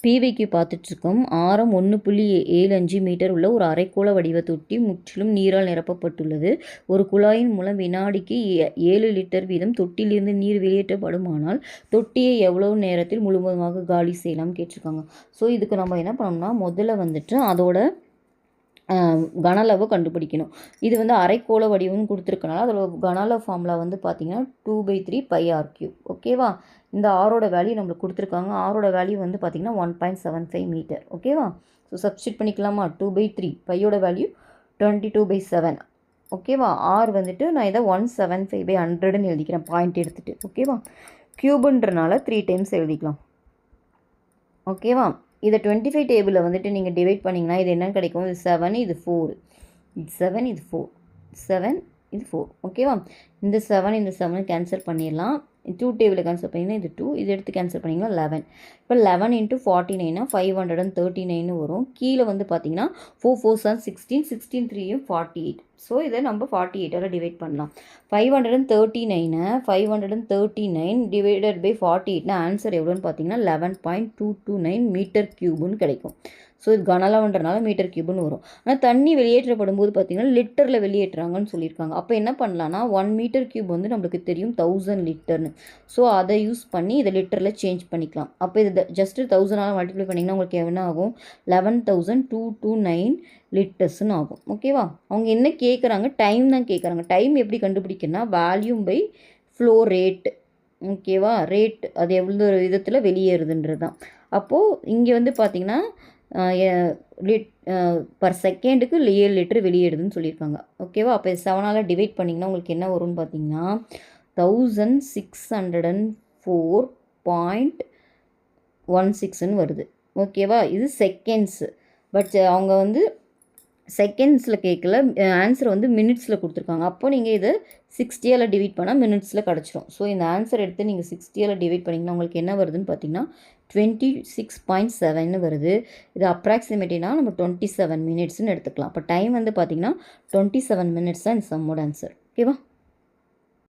பிவைக்கு பார்த்துட்ருக்கோம். ஆரம் 1.75 மீட்டர் உள்ள ஒரு அரைக்கோள வடிவ தொட்டி முற்றிலும் நீரால் நிரப்பப்பட்டுள்ளது. ஒரு குழாயின் மூலம் வினாடிக்கு 7 லிட்டர் வீதம் தொட்டியிலிருந்து நீர் வெளியேற்றப்படுமானால் தொட்டியை எவ்வளவு நேரத்தில் முழுவதுமாக காலி செய்யலாம் கேட்டிருக்காங்க. ஸோ இதுக்கு நம்ம என்ன பண்ணோம்னா முதல்ல வந்துட்டு அதோட கனளவு கண்டுபிடிக்கணும். இது வந்து அரைக்கோள வடிவம்னு கொடுத்துருக்கனால அதோட கனளவு ஃபார்முலா வந்து பார்த்திங்கன்னா 2/3 πr3. ஓகேவா? இந்த ஆரோட வேல்யூ நம்மளுக்கு கொடுத்துருக்காங்க. ஆரோட வேல்யூ வந்து பார்த்திங்கன்னா 1.75 மீட்டர். ஓகேவா? ஸோ சப்ஸ்டியூட் பண்ணிக்கலாமா? 2/3 பையோட வேல்யூ 22/7. ஓகேவா? ஆர் வந்துட்டு நான் இதை 175/100ன்னு எழுதிக்கிறேன் பாயிண்ட் எடுத்துகிட்டு. ஓகேவா? க்யூபுன்றனால 3 டைம்ஸ் எழுதிக்கலாம். ஓகேவா? இதை 25 டேபிளில் வந்துட்டு நீங்கள் டிவைட் பண்ணிங்கன்னா இது என்னென்னு கிடைக்கும்? இது 7, இது 4, இது 7, இது 4, 7, இது 4. ஓகேவா? இந்த 7 இந்த 7 கேன்சல் பண்ணிடலாம். 2 டேபிளில் கேன்சல் பண்ணிங்கன்னா இது 2, இது எடுத்து கேன்சல் பண்ணிங்கன்னா 11. இப்போ 11 × 49 539 வரும். கீழே வந்து பார்த்தீங்கன்னா 4 4 7 16, 16 3 48. ஸோ இதை நம்ம 48ஆல் டிவைட் பண்ணலாம். 539 டிவைடட் பை 48னா ஆன்சர் எவ்வளோன்னு பார்த்தீங்கன்னா 11.229 மீட்டர் க்யூப்னு கிடைக்கும். ஸோ இது கனளவுன்றனால மீட்டர் க்யூப்னு வரும். ஆனால் தண்ணி வெளியேற்றப்படும் போது பார்த்திங்கன்னா லிட்டரில் வெளியேற்றுறாங்கன்னு சொல்லியிருக்காங்க. அப்போ என்ன பண்ணலான்னா 1 மீட்டர் க்யூப் வந்து நம்மளுக்கு தெரியும் 1000 லிட்டர்னு. ஸோ அதை யூஸ் பண்ணி இதை லிட்டரில் சேஞ்ச் பண்ணிக்கலாம். அப்போ இது ஜஸ்ட்டு 1000ஆல் மல்டிப்ளை பண்ணிங்கன்னா உங்களுக்கு என்ன ஆகும்? 11,229 லிட்டர்ஸ்ன்னு ஆகும். ஓகேவா? அவங்க என்ன கேட்குறாங்க? டைம் தான் கேட்குறாங்க. டைம் எப்படி கண்டுபிடிக்கணும்னா வால்யூம் பை ஃப்ளோ ரேட். ஓகேவா? ரேட் அது எவ்வளோ விதத்தில் வெளியேறுதுன்றது தான். அப்போது இங்கே வந்து பார்த்திங்கன்னா பர் செகண்டுக்கு 7 லிட்டர் வெளியேறுதுன்னு சொல்லியிருக்காங்க. ஓகேவா? அப்போ 7ஆல் டிவைட் பண்ணிங்கன்னா உங்களுக்கு என்ன வரும்னு பார்த்தீங்கன்னா 1604.16ன்னு வருது. ஓகேவா? இது செகண்ட்ஸு. பட் அவங்க வந்து செகண்ட்ஸில் கேட்கல, ஆன்சர் வந்து மினிட்ஸில் கொடுத்துருக்காங்க. அப்போ நீங்கள் இதை 60ஆல் டிவைட் பண்ணால் மினிட்ஸில் கிடச்சிரும். ஸோ இந்த ஆன்சர் எடுத்து நீங்கள் 60ஆல் டிவைட் பண்ணிங்கன்னா உங்களுக்கு என்ன வருதுன்னு பார்த்தீங்கன்னா 26.7ன்னு வருது. இது அப்ராக்சிமேட்டினா நம்ம 27 மினிட்ஸ்ன்னு எடுத்துக்கலாம். அப்போ டைம் வந்து பார்த்திங்கன்னா 27 மினிட்ஸ் தான் இந்த சம்மோட ஆன்சர். ஓகேவா?